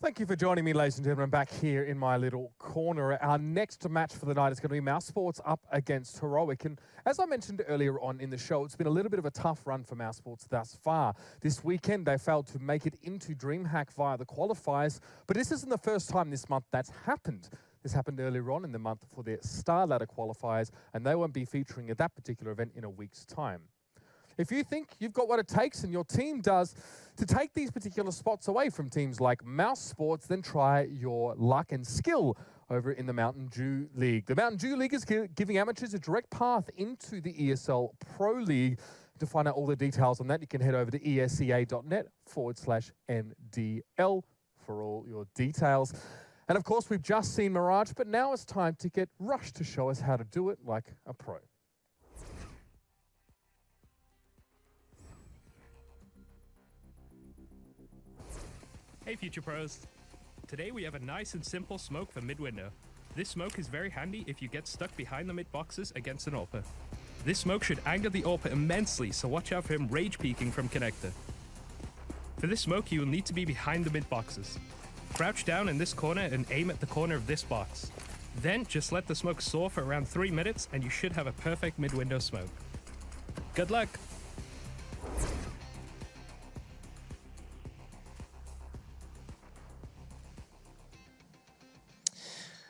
Thank you for joining me, ladies and gentlemen, back here in my little corner. Our next match for the night is going to be Mousesports up against Heroic. And as I mentioned earlier on in the show, it's been a little bit of a tough run for Mousesports thus far. This weekend, they failed to make it into DreamHack via the qualifiers, but this isn't the first time this month that's happened. This happened earlier on in the month for their Star Ladder qualifiers, and they won't be featuring at that particular event in a week's time. If you think you've got what it takes and your team does to take these particular spots away from teams like Mousesports, then try your luck and skill over in the Mountain Dew League. The Mountain Dew League is giving amateurs a direct path into the ESL Pro League. To find out all the details on that, you can head over to esca.net/MDL for all your details. And of course, we've just seen Mirage, but now it's time to get Rush to show us how to do it like a pro. Hey Future Pros! Today we have a nice and simple smoke for mid-window. This smoke is very handy if you get stuck behind the mid boxes against an AWPer. This smoke should anger the AWPer immensely, so watch out for him rage peeking from connector. For this smoke you will need to be behind the mid boxes. Crouch down in this corner and aim at the corner of this box. Then just let the smoke soar for around 3 minutes and you should have a perfect mid-window smoke. Good luck!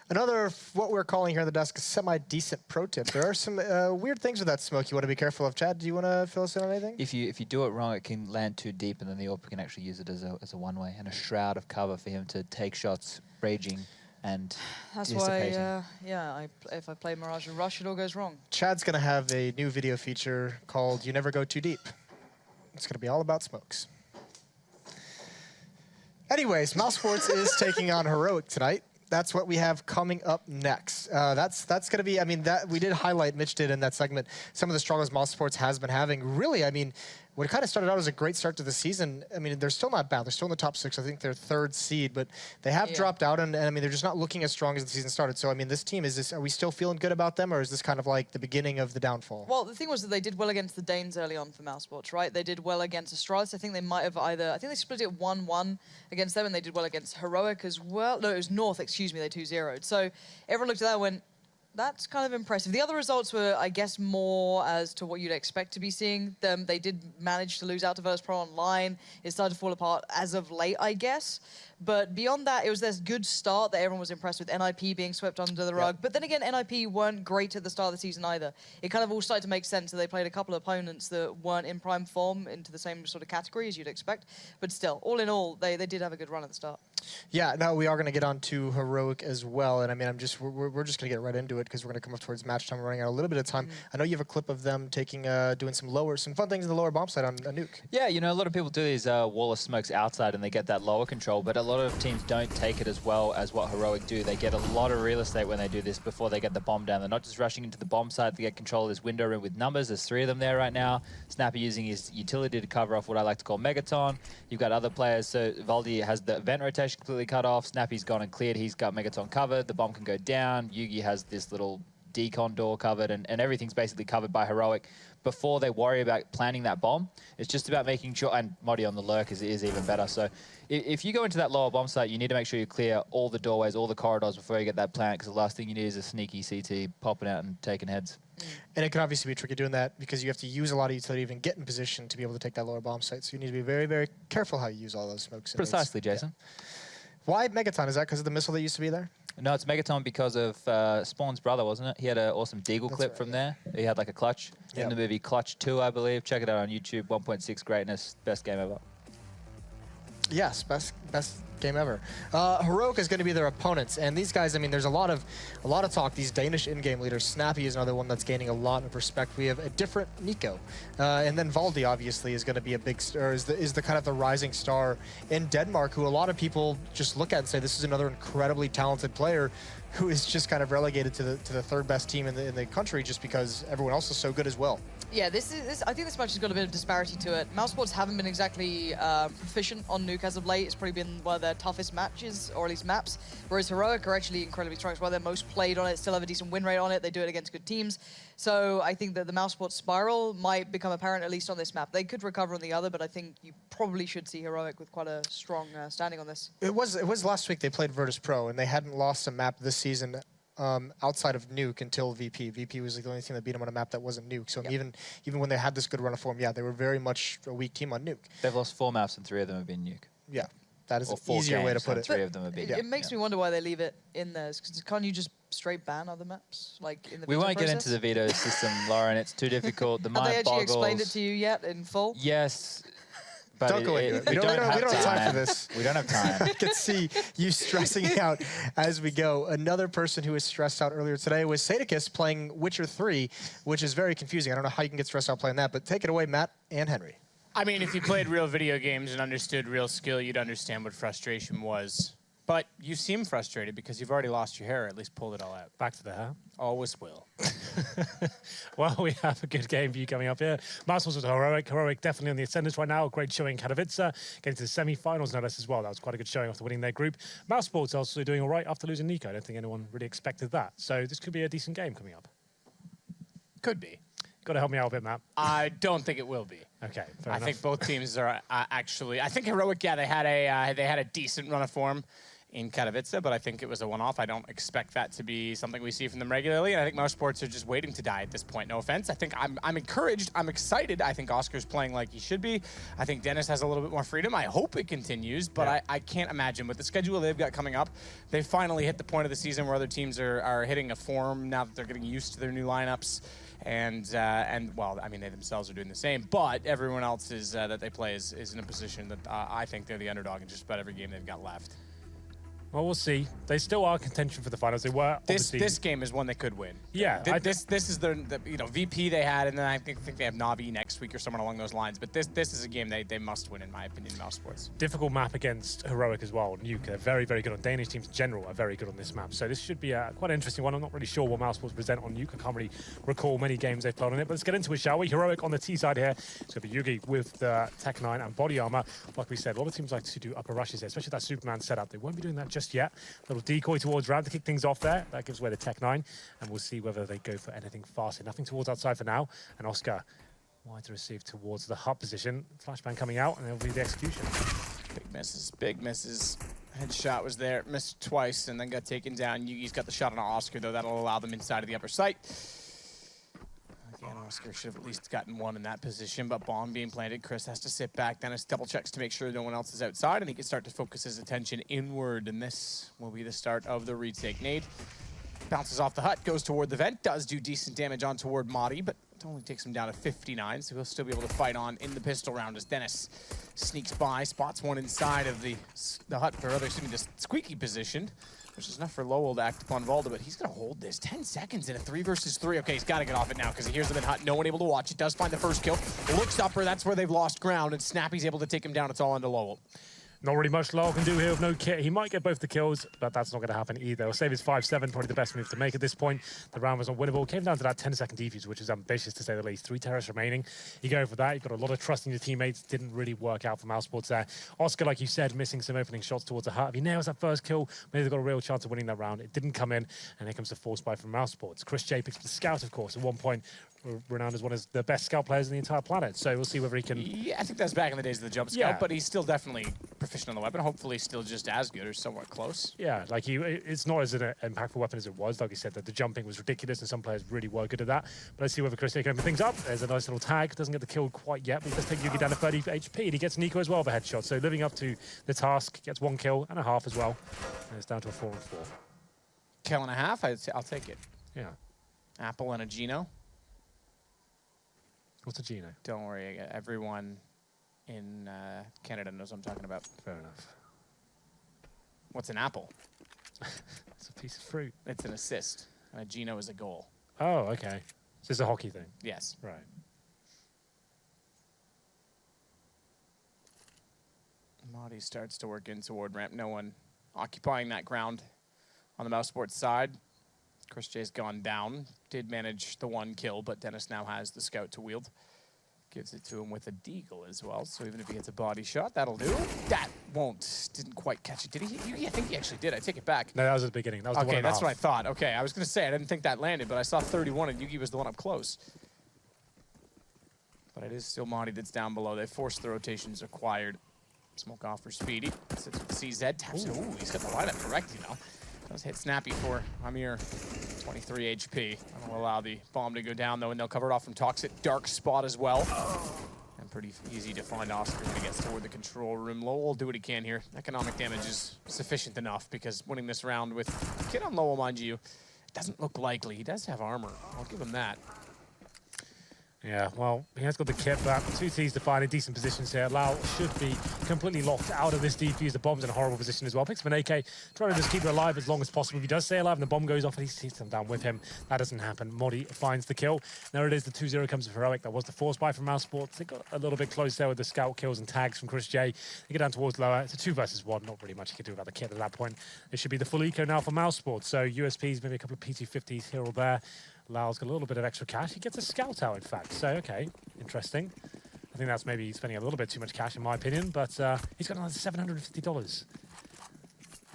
Another, what we're calling here on the desk, semi-decent pro tip. There are some weird things with that smoke you want to be careful of. Chad, do you want to fill us in on anything? If you do it wrong, it can land too deep, and then the AWPer can actually use it as a one-way and a shroud of cover for him to take shots, raging and That's dissipating. why, if I play Mirage and Rush, it all goes wrong. Chad's going to have a new video feature called You Never Go Too Deep. It's going to be all about smokes. Anyways, Mousesports is taking on Heroic tonight. That's what we have coming up next. That's going to be, I mean, that we did highlight, Mitch did in that segment, some of the struggles Mousesports has been having. Really, I mean, what kind of started out as a great start to the season, I mean, they're still not bad. They're still in the top 6. I think they're 3rd seed, but they have dropped out, and I mean, they're just not looking as strong as the season started. So, I mean, this team, are we still feeling good about them, or is this kind of like the beginning of the downfall? Well, the thing was that they did well against the Danes early on for Mousesports, right? They did well against Astralis. I think they might have I think they split it 1-1 against them, and they did well against Heroic as well. No, it was North, excuse me, they 2-0'd. So everyone looked at that and went, that's kind of impressive. The other results were, I guess, more as to what you'd expect to be seeing. They did manage to lose out to Virtus Pro Online. It started to fall apart as of late, I guess. But beyond that, it was this good start that everyone was impressed with, NIP being swept under the rug. But then again, NIP weren't great at the start of the season either. It kind of all started to make sense. So they played a couple of opponents that weren't in prime form into the same sort of category as you'd expect. But still, all in all, they did have a good run at the start. Yeah, no, we are going to get on to Heroic as well. And I mean, we're just going to get right into it because we're going to come up towards match time. We're running out a little bit of time. I know you have a clip of them taking, doing some fun things in the lower bomb side on a Nuke. Yeah, you know, a lot of people do these wall of smokes outside and they get that lower control, but a lot of teams don't take it as well as what Heroic do. They get a lot of real estate when they do this before they get the bomb down. They're not just rushing into the bomb site to get control of this window room with numbers. There's 3 of them there right now. Snappy using his utility to cover off what I like to call Megaton. You've got other players. So Valdi has the vent rotation completely cut off. Snappy's gone and cleared. He's got Megaton covered. The bomb can go down. Yugi has this little decon door covered, and everything's basically covered by Heroic before they worry about planning that bomb. It's just about making sure, and Modi on the lurk is even better. So if you go into that lower bomb site, you need to make sure you clear all the doorways, all the corridors before you get that plant, because the last thing you need is a sneaky CT popping out and taking heads. And it can obviously be tricky doing that because you have to use a lot of utility to even get in position to be able to take that lower bomb site. So you need to be very, very careful how you use all those smokes. Precisely, Jason. Yeah. Why Megaton? Is that because of the missile that used to be there? No, it's Megaton because of Spawn's brother, wasn't it? He had an awesome Deagle clip from there. He had like a clutch in the movie Clutch 2, I believe. Check it out on YouTube. 1.6 greatness. Best game ever. Yes, best game ever. Heroic is going to be their opponents, and these guys, I mean, there's a lot of talk. These Danish in-game leaders. Snappy is another one that's gaining a lot of respect. We have a different Nico, and then Valdi obviously is going to be a big star. Is the kind of the rising star in Denmark, who a lot of people just look at and say this is another incredibly talented player who is just kind of relegated to the 3rd best team in the country just because everyone else is so good as well. Yeah, I think this match has got a bit of disparity to it. Mousesports haven't been exactly proficient on Nuke as of late. It's probably been one of their toughest matches, or at least maps, whereas Heroic are actually incredibly strong as well. They're most played on it, still have a decent win rate on it. They do it against good teams. So I think that the Mousesports spiral might become apparent, at least on this map. They could recover on the other, but I think you probably should see Heroic with quite a strong standing on this. It was last week they played Virtus Pro, and they hadn't lost a map this season outside of Nuke until VP. VP was the only team that beat them on a map that wasn't Nuke. So even when they had this good run of form, yeah, they were very much a weak team on Nuke. They've lost 4 maps and 3 of them have been Nuke. Yeah, that is Or an 4 easier way to games put and it. 3 of them have been. It makes me wonder why they leave it in there. Because can't you just straight ban other maps, like in the We veto won't get process? into the veto system, Lauren. It's too difficult. The Have they mind actually boggles. explained it to you yet in full? Yes. But Don't go into it. we don't have time for this. We don't have time. I can see you stressing out as we go. Another person who was stressed out earlier today was Sadicus playing Witcher 3, which is very confusing. I don't know how you can get stressed out playing that, but take it away, Matt and Henry. I mean, if you played real video games and understood real skill, you'd understand what frustration was. But you seem frustrated because you've already lost your hair, or at least pulled it all out. Back to the hair. Always will. Well, we have a good game for you coming up here. Mousesports with Heroic. Heroic definitely on the ascendant right now. Great showing in Katowice. Getting to the semi-finals no less as well. That was quite a good showing after winning their group. Mousesports also doing all right after losing Nico. I don't think anyone really expected that. So this could be a decent game coming up. Could be. Got to help me out a bit, Matt. I don't think it will be. Okay, fair I enough. think both teams are actually. I think Heroic, yeah, they had a decent run of form in Katowice, but I think it was a one-off. I don't expect that to be something we see from them regularly, and I think Mousesports are just waiting to die at this point. No offense. I think I'm encouraged. I'm excited. I think Oscar's playing like he should be. I think Dennis has a little bit more freedom. I hope it continues, but Yeah. I can't imagine with the schedule they've got coming up. They finally hit the point of the season where other teams are hitting a form now that they're getting used to their new lineups. And well, I mean, they themselves are doing the same, but everyone else is that they play is in a position that I think they're the underdog in just about every game they've got left. Well, we'll see. They still are contention for the finals. They were obviously... This game is one they could win. Yeah, This is the VP they had, and then I think they have Navi next week or someone along those lines. But this is a game they must win, in my opinion, Mousesports. difficult map against Heroic as well. Nuke are very, very good on Danish teams in general, are very good on this map. So this should be quite an interesting one. I'm not really sure what Mousesports present on Nuke. I can't really recall many games they've played on it, but let's get into it, shall we? Heroic on the T side here. It's going to be Yugi with the Tech 9 and body armor. Like we said, a lot of teams like to do upper rushes here, especially that Superman setup. They won't be doing that just yet. Little decoy towards Ram to kick things off there. That gives away the Tech 9, and we'll see whether they go for anything faster. Nothing towards outside for now, and Oscar wide to receive towards the hub position. Flashbang coming out, and it'll be the execution. Big misses, big misses. Headshot was there, missed twice, and then got taken down. Yugi's got the shot on Oscar, though. That'll allow them inside of the upper sight. Again, Oscar should have at least gotten one in that position, but bomb being planted. Chris has to sit back. Dennis double checks to make sure no one else is outside, and he can start to focus his attention inward, and this will be the start of the retake. Nade bounces off the hut, goes toward the vent, does do decent damage on toward Madi, but it only takes him down to 59, so he'll still be able to fight on in the pistol round as Dennis sneaks by, spots one inside of the hut, or rather, excuse me, the squeaky position, which is enough for Lowell to act upon Valda, but he's going to hold this. 10 seconds in a 3 versus 3. Okay, he's got to get off it now because he hears them in hut. No one able to watch it. Does find the first kill. Looks upper. That's where they've lost ground, and Snappy's able to take him down. It's all into Lowell. Not really much Lowell can do here with no kit. He might get both the kills, but that's not going to happen either. He'll save his 5-7, probably the best move to make at this point. The round was unwinnable. Came down to that 10-second defuse, which is ambitious to say the least. 3 terrorists remaining. You go for that. You've got a lot of trust in your teammates. Didn't really work out for Mousesports there. Oscar, like you said, missing some opening shots towards the hut. If he nails that first kill, maybe they've got a real chance of winning that round. It didn't come in, and here comes the force buy from Mousesports. Chris J picks the scout, of course. At one point, renowned as one of the best scout players in the entire planet. So we'll see whether he can... Yeah, I think that's back in the days of the jump scout, Yeah. but he's still definitely proficient on the weapon. Hopefully still just as good or somewhat close. Yeah, like it's not as an impactful weapon as it was. Like you said, that the jumping was ridiculous, and some players really were good at that. But let's see whether Chris can open things up. There's a nice little tag. Doesn't get the kill quite yet, but he does take Yugi down to 30 HP, and he gets Nico as well with a headshot. So living up to the task, gets 1 kill and a half as well. And it's down to a 4-4. Kill and a half, I'll take it. Yeah. Apple and a Geno. What's a Geno? Don't worry, everyone in Canada knows what I'm talking about. Fair enough. What's an apple? It's a piece of fruit. It's an assist, and a Geno is a goal. Oh, okay. So it's a hockey thing. Yes. Right. Madi starts to work in toward ramp. No one occupying that ground on the Mousesports side. Chris J's gone down. Did manage the 1 kill, but Dennis now has the scout to wield. Gives it to him with a deagle as well, so even if he gets a body shot, that'll do. That didn't quite catch it. Did he? I think he actually did. I take it back. No, that was at the beginning. That was the okay, one that's what I thought. Okay, I was going to say, I didn't think that landed, but I saw 31 and Yugi was the one up close. But it is still Monty that's down below. They forced the rotations acquired. Smoke off for Speedy. Sits with CZ. Taps it. Ooh, he's got the lineup correct, you know. Does hit Snappy for Amir. 23 HP. That'll allow the bomb to go down, though, and they'll cover it off from Toxic. Dark spot as well. And pretty easy to find Oscar when he gets toward the control room. Lowell will do what he can here. Economic damage is sufficient enough because winning this round with Kid on Lowell, mind you, doesn't look likely. He does have armor. I'll give him that. Yeah, well, he has got the kit back. 2 T's to find in decent positions here. Lau should be completely locked out of this defuse. The bomb's in a horrible position as well. Picks up an AK, trying to just keep it alive as long as possible. If he does stay alive and the bomb goes off, he sees them down with him. That doesn't happen. Modi finds the kill. There it is. The 2-0 comes to Heroic. That was the force buy from Mousesports. They got a little bit close there with the scout kills and tags from Chris J. They get down towards lower. It's a 2 versus 1. Not really much you can do about the kit at that point. It should be the full eco now for Mousesports. So USPs, maybe a couple of P250s here or there. Lau's got a little bit of extra cash. He gets a scout out, in fact. So, okay, interesting. I think that's maybe spending a little bit too much cash, in my opinion, but he's got another $750.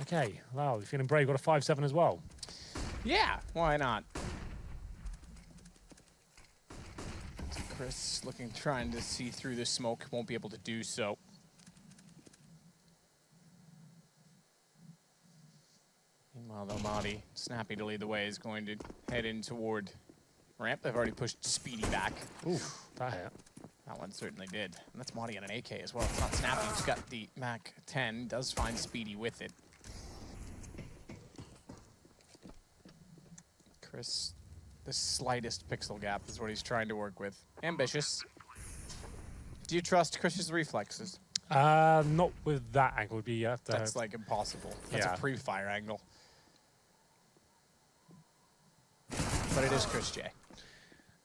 Okay, Lau, you're feeling brave. Got a 5-7 as well. Yeah, why not? Chris trying to see through the smoke. Won't be able to do so. Meanwhile, though, Madi, snappy to lead the way, is going to head in toward ramp. They've already pushed Speedy back. Oof, that hit. That one certainly did. And that's Madi on an AK as well. It's not snappy. He's got the Mac 10. Does find Speedy with it. Chris, the slightest pixel gap is what he's trying to work with. Ambitious. Do you trust Chris's reflexes? Not with that angle. Would be That's like impossible. That's Yeah. a pre-fire angle. But it is Chris J.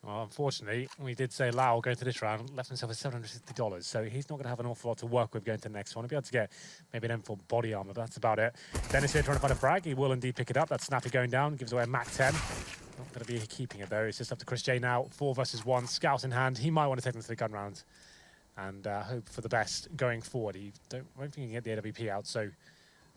Well, unfortunately, we did say Lau going to this round left himself with $750, so he's not going to have an awful lot to work with going to the next one. He'll be able to get maybe an M4 body armor, but that's about it. Dennis here trying to find a frag. He will indeed pick it up. That's Snappy going down, gives away a Mac 10. Not going to be keeping it, though. It's just up to Chris J now. 4 versus 1, Scout in hand. He might want to take them to the gun round and hope for the best going forward. I don't think he can get the AWP out, so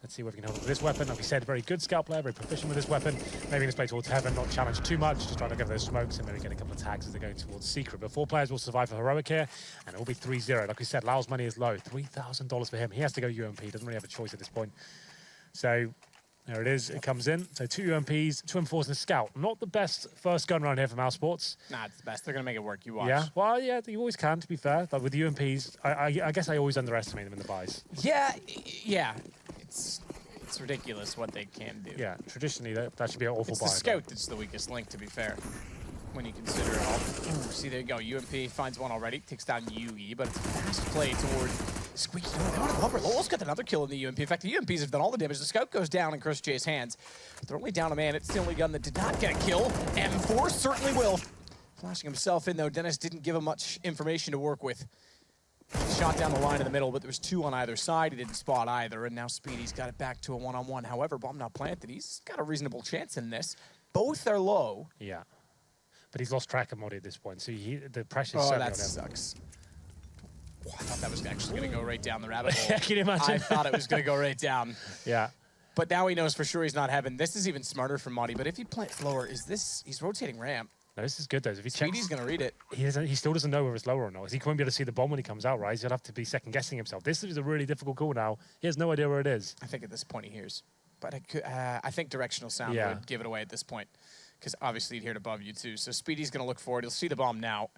let's see whether he can hold it with this weapon. Like we said, very good scout player, very proficient with this weapon. Maybe in his play towards heaven, not challenge too much, just trying to get those smokes and maybe get a couple of tags as they're going towards secret. But 4 players will survive for Heroic here, and it will be 3-0. Like we said, Lau's money is low, $3,000 for him. He has to go UMP, doesn't really have a choice at this point. So there it is, it comes in. So 2 UMPs, 2 M4s and a scout. Not the best first gun round here for Mousesports. Nah, it's the best. They're going to make it work. You watch. Yeah, well, yeah, you always can, to be fair. But with UMPs, I guess I always underestimate them in the buys. Yeah. It's ridiculous what they can do. Yeah, traditionally, that should be an awful It's buy. the scout that's the weakest link, to be fair, when you consider it all. Ooh, see, there you go. UMP finds one already. Takes down Yugi, but it's a fast play toward Squeaky. They want to cover. Lowell's got another kill in the UMP. In fact, the UMPs have done all the damage. The scout goes down in Chris J's hands, but they're only down a man. It's the only gun that did not get a kill. M4 certainly will. Flashing himself in, though. Dennis didn't give him much information to work with. Shot down the line in the middle, but there was 2 on either side. He didn't spot either, and now Speedy's got it back to a one-on-one. However, bomb not planted. He's got a reasonable chance in this. Both are low. Yeah. But he's lost track of Modi at this point, so the pressure's Oh, certainly that on him. sucks. Oh, I thought that was actually going to go right down the rabbit hole. Can you imagine? I thought it was going to go right down. Yeah. But now he knows for sure he's not heaven. This is even smarter for Modi, but if he plants lower, he's rotating ramp. No, this is good, though. If he Speedy's checks, going to read it. he still doesn't know whether it's lower or not. He won't be able to see the bomb when he comes out, right? He'll have to be second-guessing himself. This is a really difficult call now. He has no idea where it is. I think at this point he hears. But I think directional sound Yeah. would give it away at this point. Because obviously he'd hear it above you too. So Speedy's going to look forward. He'll see the bomb now.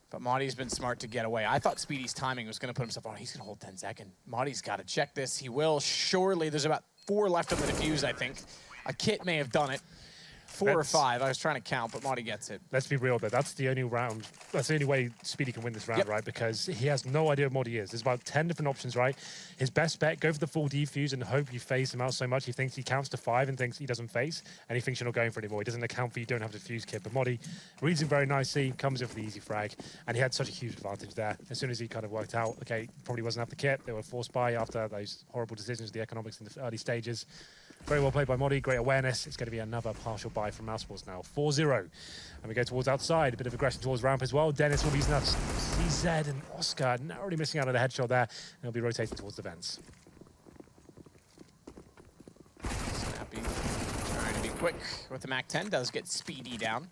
But Madi's been smart to get away. I thought Speedy's timing was going to put himself on. He's going to hold 10 seconds. Madi's got to check this. He will. Surely there's about 4 left on the defuse, I think. A kit may have done it. 4 or 5. I was trying to count, but Madi gets it. Let's be real, though. That's the only round. That's the only way Speedy can win this round, Yep. right? Because he has no idea what Modi is. There's about 10 different options, right? His best bet, go for the full defuse and hope you phase him out so much. He thinks he counts to 5 and thinks he doesn't phase, and he thinks you're not going for it anymore. He doesn't account for you don't have the defuse kit. But Modi reads him very nicely, comes in for the easy frag, and he had such a huge advantage there. As soon as he kind of worked out, okay, probably wasn't have the kit. They were forced by after those horrible decisions, the economics in the early stages. Very well played by Modi, great awareness. It's going to be another partial buy from Mousesports now. 4-0. And we go towards outside. A bit of aggression towards ramp as well. Dennis will be using that CZ and Oscar narrowly missing out on the headshot there. And he'll be rotating towards the vents. Snappy trying to be quick with the Mac-10. Does get Speedy down.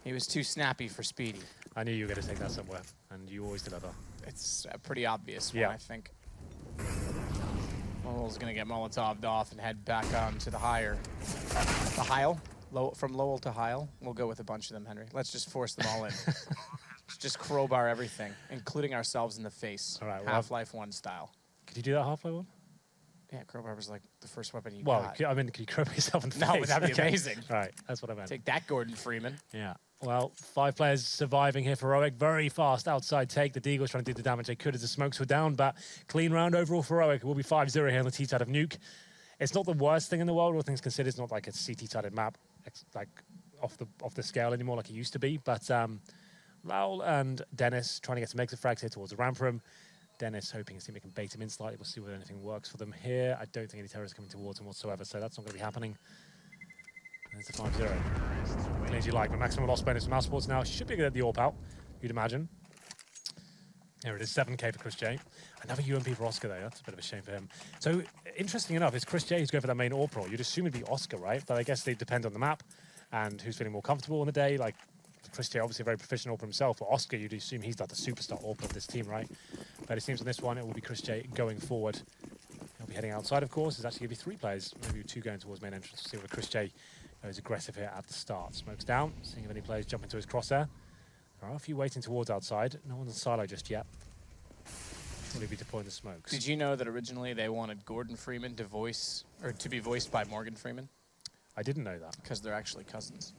He was too snappy for Speedy. I knew you were going to take that somewhere, and you always deliver. It's a pretty obvious one, Yeah. I think. Lowell's going to get Molotov'd off and head back on to the higher. The Heil? From Lowell to Heil? We'll go with a bunch of them, Henry. Let's just force them all in. Just crowbar everything, including ourselves in the face. All right, well, Half-Life 1 style. Could you do that halfway one? Yeah, crowbar was like the first weapon you Well, got. I mean, could you crowbar yourself in the No, face? but that'd be Okay. amazing. Right, that's what I meant. Take that, Gordon Freeman. Yeah. Well, 5 players surviving here for Heroic. Very fast outside take. The Deagles trying to do the damage they could as the smokes were down, but clean round overall for Heroic. It will be 5-0 here on the T-side of Nuke. It's not the worst thing in the world, all things considered. It's not like a CT-sided map, like off the scale anymore like it used to be. But Lowell and Dennis trying to get some exit frags here towards the ramp room. Dennis hoping his teammate can bait him in slightly. We'll see whether anything works for them here. I don't think any terrorists are coming towards him whatsoever, so that's not going to be happening. There's the 5-0. Clean as you like, but maximum loss bonus from Mousesports now. Should be good at the AWP out, you'd imagine. Here it is, 7k for Chris J. Another UMP for Oscar, though. That's a bit of a shame for him. So, interesting enough, it's Chris J who's going for that main AWP role. You'd assume it'd be Oscar, right? But I guess they depend on the map and who's feeling more comfortable on the day. Like, Chris J, obviously a very professional for himself, but Oscar, you'd assume he's like the superstar AWP of this team, right? But it seems on this one, it will be Chris J going forward. He'll be heading outside, of course. There's actually going to be 3 players, maybe 2 going towards main entrance. We'll see whether Chris J goes aggressive here at the start. Smokes down, seeing if any players jump into his crosshair. There are a few waiting towards outside. No one's in silo just yet. Surely be deploying the smokes. Did you know that originally they wanted Gordon Freeman to be voiced by Morgan Freeman? I didn't know that. Because they're actually cousins.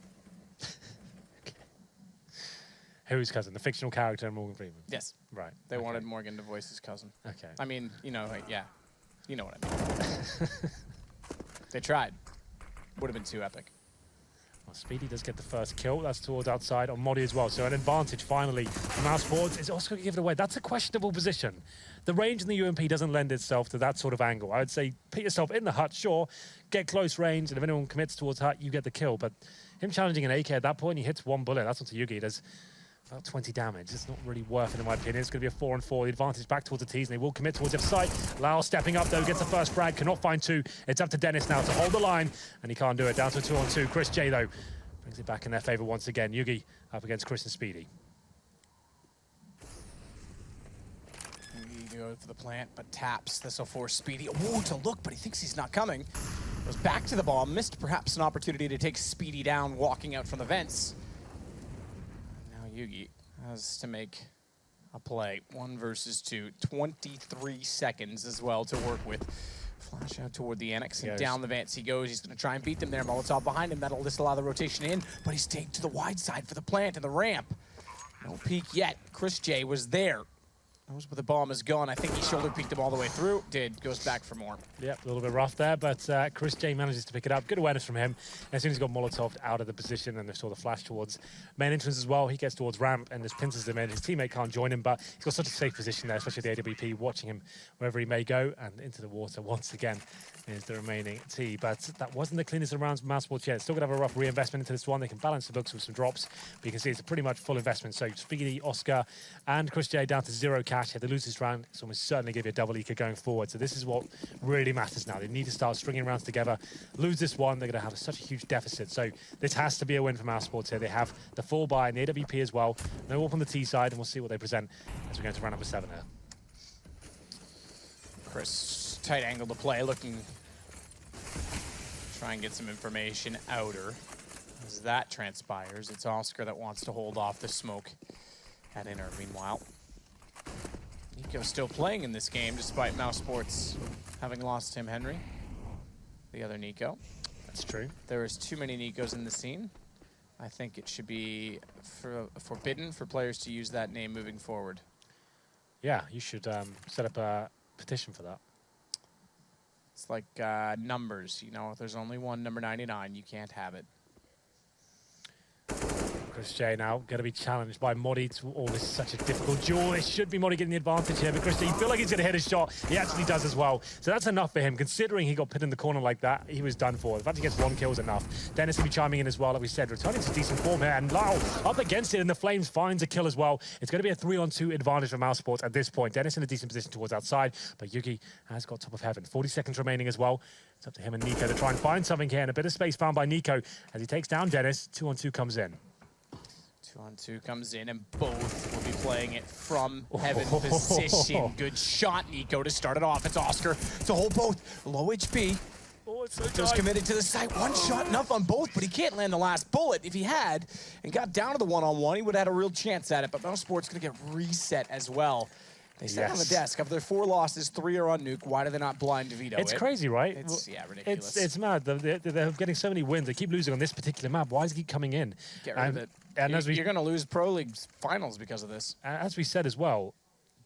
Whose cousin? The fictional character Morgan Freeman? Yes. Right. They okay. wanted Morgan to voice his cousin. Okay. I mean, you know, like, yeah. You know what I mean. They tried. Would have been too epic. Well, Speedy does get the first kill. That's towards outside on Modi as well. So an advantage finally for Mousesports. Is Oscar going to give it away? That's a questionable position. The range in the UMP doesn't lend itself to that sort of angle. I would say put yourself in the hut, sure. Get close range, and if anyone commits towards hut, you get the kill. But him challenging an AK at that point, he hits 1 bullet. That's onto Yugi. There's about 20 damage. It's not really worth it, in my opinion. It's going to be a 4-on-4. The advantage back towards the T's, and they will commit towards the side. Lau stepping up, though, gets the first frag. Cannot find 2. It's up to Dennis now to hold the line, and he can't do it. Down to a 2-on-2. Chris J, though, brings it back in their favor once again. Yugi up against Chris and Speedy. Yugi goes for the plant, but taps. This will force Speedy. Ooh, to look, but he thinks he's not coming. Goes back to the ball. Missed perhaps an opportunity to take Speedy down, walking out from the vents. Yugi has to make a play. 1 versus 2. 23 seconds as well to work with. Flash out toward the annex and down the vents he goes. He's going to try and beat them there. Molotov behind him. That'll disallow the rotation in, but he's taken to the wide side for the plant and the ramp. No peek yet. Chris J was there. Knows where the bomb is gone. I think he shoulder peeked him all the way through. Did. Goes back for more. Yep, a little bit rough there, but Chris J manages to pick it up. Good awareness from him. And as soon as he got Molotov out of the position and they saw the flash towards main entrance as well, he gets towards ramp and just pinces him in. His teammate can't join him, but he's got such a safe position there, especially the AWP watching him wherever he may go. And into the water once again is the remaining T. But that wasn't the cleanest of rounds for Mousesports yet. Still going to have a rough reinvestment into this one. They can balance the books with some drops, but you can see it's a pretty much full investment. So Speedy, Oscar, and Chris J down to 0 cash. They lose this round. It's almost certainly give you a double eco going forward. So this is what really matters now. They need to start stringing rounds together. Lose this one, they're going to have such a huge deficit. So this has to be a win for Mousesports here. They have the full buy and the AWP as well. No up on the T side, and we'll see what they present as we go to round number 7 here. Chris, tight angle to play, looking try and get some information outer. As that transpires, it's Oscar that wants to hold off the smoke at inner. Meanwhile, Nico's still playing in this game despite Mousesports having lost Tim Henry, the other Nico. That's true. There is too many Nicos in the scene. I think it should be forbidden for players to use that name moving forward. Yeah, you should set up a petition for that. It's like numbers, you know, if there's only one number 99, you can't have it. Chris J now going to be challenged by Modi. Oh, this is such a difficult duel. This should be Modi getting the advantage here, but Chris J, you feel like he's going to hit a shot. He actually does as well. So that's enough for him. Considering he got pinned in the corner like that, he was done for. The fact he gets 1 kill is enough. Dennis will be chiming in as well, like we said, returning to decent form here. And Lau up against it, and the Flames finds a kill as well. It's going to be a 3-on-2 advantage for Mousesports at this point. Dennis in a decent position towards outside, but Yugi has got top of heaven. 40 seconds remaining as well. It's up to him and Nico to try and find something here, and a bit of space found by Nico as he takes down Dennis. 2-on-2 comes in. 2-on-2 comes in, and both will be playing it from heaven position. Good shot, Nico, to start it off. It's Oscar to hold both. Low HP. Oh, it's so Just committed to the site. One shot enough on both, but he can't land the last bullet. If he had and got down to the one-on-one, he would have had a real chance at it, but Mousesports going to get reset as well. They sat on the desk. Of their 4 losses, 3 are on Nuke. Why do they not blind veto it? It's crazy, right? It's, yeah, ridiculous. It's mad. They're getting so many wins. They keep losing on this particular map. Why does he keep coming in? Get rid of it. And you're going to lose Pro League finals because of this. As we said as well,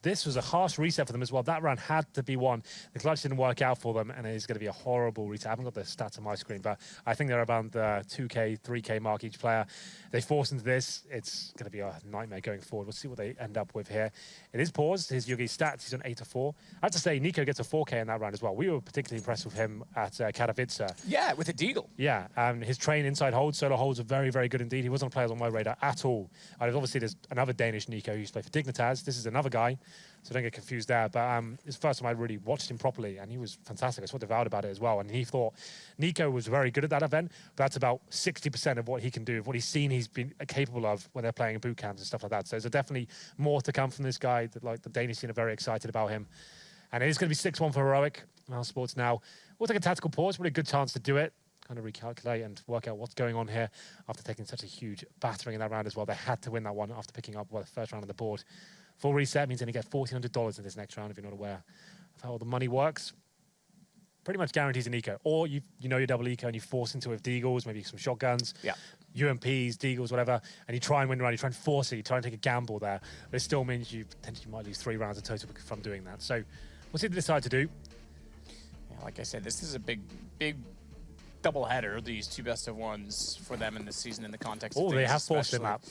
this was a harsh reset for them as well. That round had to be won. The clutch didn't work out for them, and it is going to be a horrible reset. I haven't got the stats on my screen, but I think they're around the 2K, 3K mark each player. They forced into this. It's going to be a nightmare going forward. We'll see what they end up with here. It is paused. His Yugi stats, he's on 8-4. I have to say, Nico gets a 4K in that round as well. We were particularly impressed with him at Katowice. Yeah, with a deagle. Yeah, his train inside holds, solo holds are very, very good indeed. He wasn't on players on my radar at all. And obviously, there's another Danish Nico who's played for Dignitas. This is another guy, so don't get confused there. But it's the first time I really watched him properly, and he was fantastic. I saw Devout about it as well, and he thought Nico was very good at that event, but that's about 60% of what he can do, of what he's seen he's been capable of when they're playing in boot camps and stuff like that. So there's definitely more to come from this guy. That, like, the Danish scene are very excited about him. And it is going to be 6-1 for Heroic. Mousesports now. We'll take a tactical pause. Really good chance to do it. Kind of recalculate and work out what's going on here after taking such a huge battering in that round as well. They had to win that one after picking up the first round on the board. Full reset means they get $1,400 in this next round if you're not aware of how all the money works. Pretty much guarantees an eco. Or you know your double eco and you force into it with deagles, maybe some shotguns, UMPs, deagles, whatever, and you try and win the round, you try and force it, you try and take a gamble there. But it still means you potentially might lose 3 rounds in total from doing that. So we'll see what they decide to do. Yeah, like I said, this is a big doubleheader, these 2 best-of-1s for them in this season in the context of things. Oh, they have forced it up.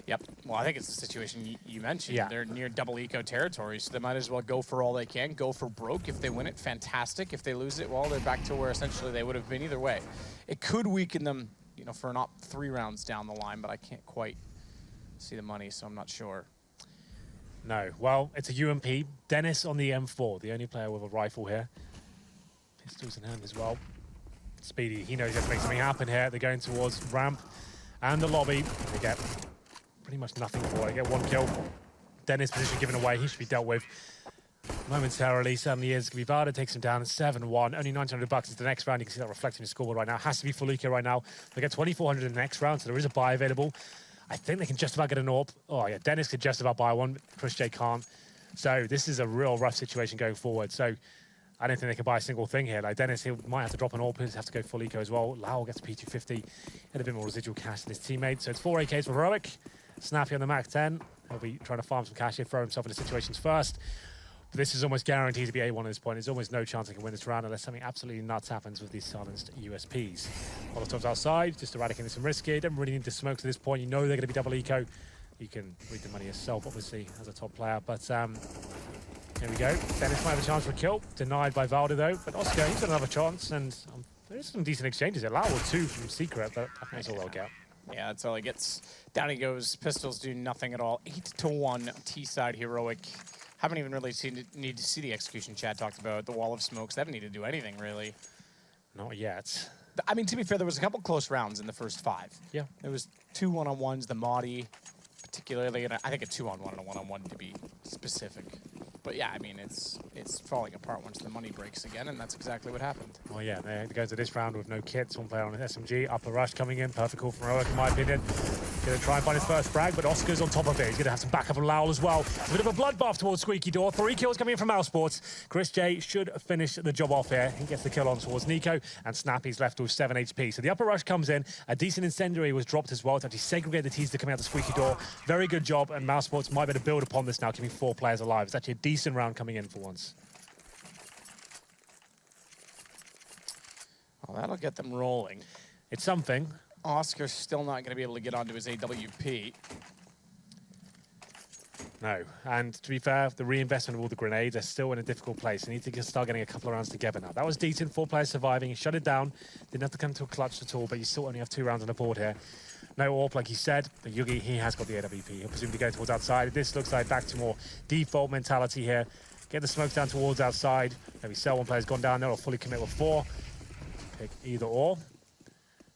Yep. Well, I think it's the situation you mentioned. Yeah. They're near double eco territory, so they might as well go for all they can, go for broke. If they win it, fantastic. If they lose it, well, they're back to where essentially they would have been either way. It could weaken them, you know, for not 3 rounds down the line, but I can't quite see the money, so I'm not sure. No. Well, it's a UMP. Dennis on the M4, the only player with a rifle here. Pistols in hand as well. Speedy, he knows he has to make something happen here. They're going towards ramp and the lobby. They get pretty much nothing for it. They get 1 kill. Dennis' position given away. He should be dealt with momentarily. Certainly is. Vivada takes him down 7-1. Only $900 is the next round. You can see that reflecting the scoreboard right now. Has to be full eco right now. They get 2,400 in the next round, so there is a buy available. I think they can just about get an AWP. Oh, yeah, Dennis could just about buy one. Chris J can't. So this is a real rough situation going forward. So I don't think they can buy a single thing here. Like Dennis, he might have to drop an AWP. He'll have to go full eco as well. Lau gets a P250. Had a bit more residual cash than his teammate. So it's 4 AKs for Heroic. Snappy on the Mac 10. He'll be trying to farm some cash here, throw himself into situations first. But this is almost guaranteed to be A1 at this point. There's almost no chance they can win this round unless something absolutely nuts happens with these silenced USPs. Molotovs outside, just eradicating some risk here. Don't really need to smoke to this point. You know they're going to be double eco. You can read the money yourself, obviously, as a top player. But here we go. Dennis might have a chance for a kill. Denied by Valda, though. But Oscar, he's got another chance. And there's some decent exchanges here. Lau with 2 from Secret, but I think that's all they'll get. Yeah, that's all he gets. Down he goes. Pistols do nothing at all. 8-1 T-side Heroic. Haven't even really need to see the execution Chad talked about. The wall of smokes. They haven't needed to do anything, really. Not yet. I mean, to be fair, there was a couple close rounds in the first 5. Yeah. There was 2 1-on-1s, the Maudie, particularly, and I think a 2-on-1 and a 1-on-1 to be specific. But yeah, I mean, it's falling apart once the money breaks again, and that's exactly what happened. Well, yeah, they go to this round with no kits. 1 player on an SMG. Upper rush coming in. Perfect call from Heroic, in my opinion. Going to try and find his first frag, but Oscar's on top of it. He's going to have some backup from Lowell as well. It's a bit of a bloodbath towards Squeaky Door. 3 kills coming in from Mousesports. Chris J should finish the job off here. He gets the kill on towards Nico, and Snappy's left with 7 HP. So the upper rush comes in. A decent incendiary was dropped as well to actually segregate the teams that coming out the Squeaky Door. Very good job, and Mousesports might be able to build upon this now, keeping 4 players alive. It's actually a decent round coming in for once. Well, that'll get them rolling. It's something. Oscar's still not going to be able to get onto his AWP. No, and to be fair, the reinvestment of all the grenades are still in a difficult place. They need to start getting a couple of rounds together now. That was decent, 4 players surviving, he shut it down, didn't have to come to a clutch at all, but you still only have 2 rounds on the board here. No AWP, like he said, but Yugi, he has got the AWP. He'll presumably go towards outside. This looks like back to more default mentality here. Get the smoke down towards outside. Maybe sell one player's gone down there or fully commit with 4. Pick either or.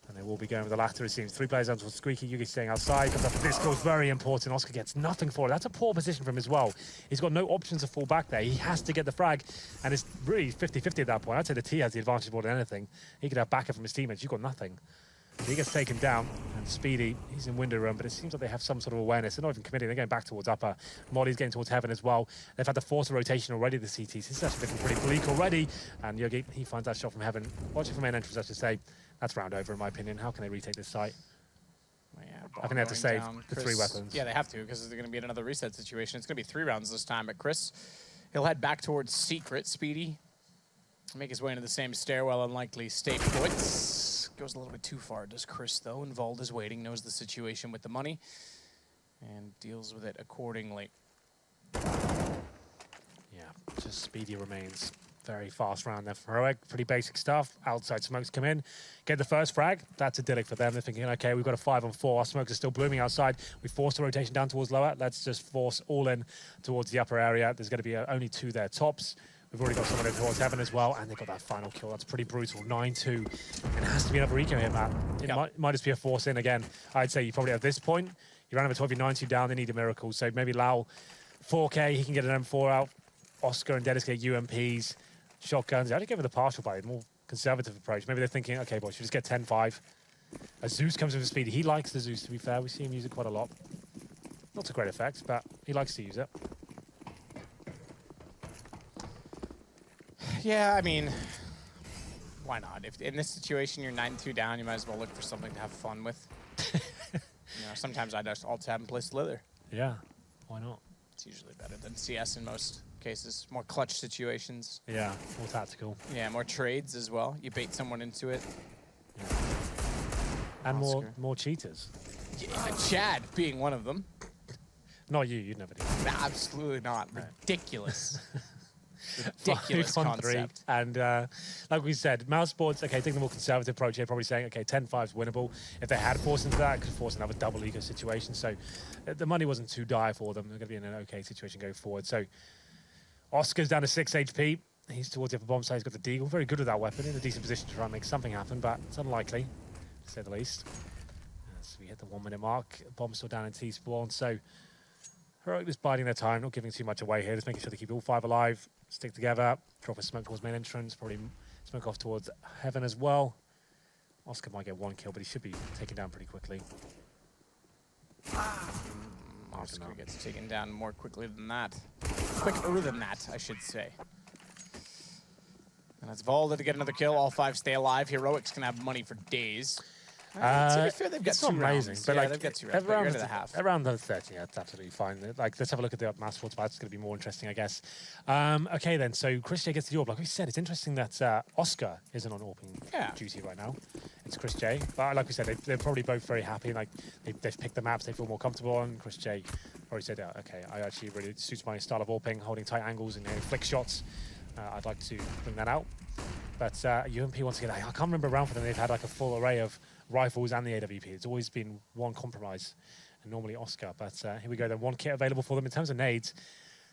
And they will be going with the latter, it seems. 3 players down towards Squeaky, Yugi staying outside. Comes up, this goes very important. Oscar gets nothing for it. That's a poor position for him as well. He's got no options to fall back there. He has to get the frag, and it's really 50-50 at that point. I'd say the T has the advantage more than anything. He could have backup from his teammates. You've got nothing. So he gets taken down, and Speedy, he's in window room, but it seems like they have some sort of awareness. They're not even committing. They're going back towards upper. Molly's getting towards heaven as well. They've had to force a rotation already, the CTs. This is actually looking pretty bleak already. And Yogi, he finds that shot from heaven. Watching from main entrance, I should say. That's round over, in my opinion. How can they retake this site? Well, yeah, I think they have to save down. the Chris, 3 weapons. Yeah, they have to, because they're going to be in another reset situation. It's going to be 3 rounds this time, but Chris, he'll head back towards Secret. Speedy, make his way into the same stairwell and likely stay put. Goes a little bit too far, does Chris, though. Involved is waiting, knows the situation with the money, and deals with it accordingly. Yeah, just Speedy remains. Very fast round there for Heroic. Pretty basic stuff. Outside smokes come in. Get the first frag. That's idyllic for them. They're thinking, okay, we've got a 5-on-4. Our smokes are still blooming outside. We forced the rotation down towards lower. Let's just force all in towards the upper area. There's going to be only 2 there tops. We've already got someone in towards heaven as well, and they got that final kill. That's pretty brutal. 9-2. And it has to be another eco here, Matt. It might just be a force in again. I'd say you probably at this point, you ran over 12, you're 9-2 down. They need a miracle. So maybe Lau, 4K, he can get an M4 out. Oscar and Dennis get UMPs. Shotguns. I'd give it the partial buy, a more conservative approach. Maybe they're thinking, okay, boys, should we just get 10-5. As Zeus comes with speed, he likes the Zeus, to be fair. We see him use it quite a lot. Not to great effect, but he likes to use it. Yeah, I mean, why not? If in this situation you're 9-2 down, you might as well look for something to have fun with. Sometimes I just alt-tab and play Slither. Yeah, why not? It's usually better than CS in most cases. More clutch situations. Yeah, more tactical. Yeah, more trades as well. You bait someone into it. Yeah. And more cheaters. Yeah, Chad being one of them. Not you, you'd never do that. Nah, absolutely not. No. Ridiculous. Ridiculous 5 on 3. concept. And like we said, Mousesports, okay, taking the more conservative approach here, probably saying, okay, 10-5 is winnable. If they had forced into that, it could force another double eco situation. So the money wasn't too dire for them. They're going to be in an okay situation going forward. So Oscar's down to 6 HP. He's towards the upper bomb side. He's got the Deagle. Very good with that weapon. In a decent position to try and make something happen, but it's unlikely, to say the least. As we hit the 1 minute mark, bomb's still down in T-spawn. So Heroic just biding their time, not giving too much away here. Just making sure they keep all 5 alive, stick together, drop a smoke towards main entrance, probably smoke off towards heaven as well. Oscar might get 1 kill, but he should be taken down pretty quickly. Oscar gets taken down more quickly than that. Quicker than that, I should say. And that's Volda to get another kill. All 5 stay alive. Heroic's going to have money for days. To be fair, they've got 2 amazing, rounds. but Yeah, like they've got 2 rounds, but you're into the half. Around the 30, yeah, it's absolutely fine. Like, let's have a look at the Mousesports fight. It's going to be more interesting, I guess. Okay, then. So Chris J gets the AWP. Like we said, it's interesting that Oscar isn't on AWPing duty right now. It's Chris J. But like we said, they're probably both very happy. Like they've picked the maps they feel more comfortable on. Chris J already said, okay, I actually really suits my style of AWPing, holding tight angles and flick shots. I'd like to bring that out. But UMP, once again, I can't remember around for them. They've had like a full array of rifles and the AWP. It's always been one compromise, and normally Oscar. But here we go. Then 1 kit available for them. In terms of nades,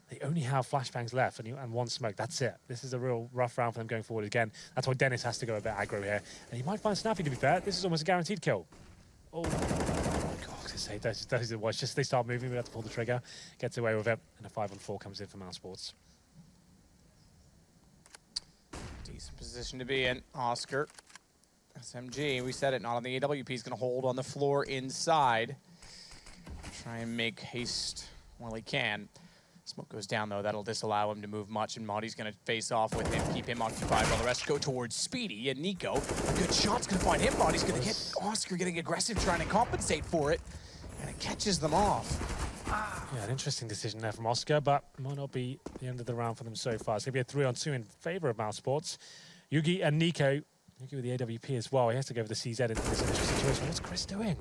they only have flashbangs left and 1 smoke. That's it. This is a real rough round for them going forward again. That's why Dennis has to go a bit aggro here. And he might find Snappy, to be fair. This is almost a guaranteed kill. Oh, God, to say, that's it was. Just they start moving, we have to pull the trigger. Gets away with it. And a 5-on-4 comes in for Mousesports. Decent position to be in. Oscar. SMG, we said it, not on the AWP. He's going to hold on the floor inside. Try and make haste while he can. Smoke goes down, though. That'll disallow him to move much, and Maudy's going to face off with him, keep him occupied while the rest go towards Speedy and Nico. A good shot's going to find him. Maudy's going to get Oscar getting aggressive, trying to compensate for it, and it catches them off. Yeah, an interesting decision there from Oscar, but might not be the end of the round for them so far. It's going to be a 3-on-2 in favor of Mousesports. Yugi and Nico Nuke with the AWP as well. He has to go with the CZ into this initial situation. What's Chris doing?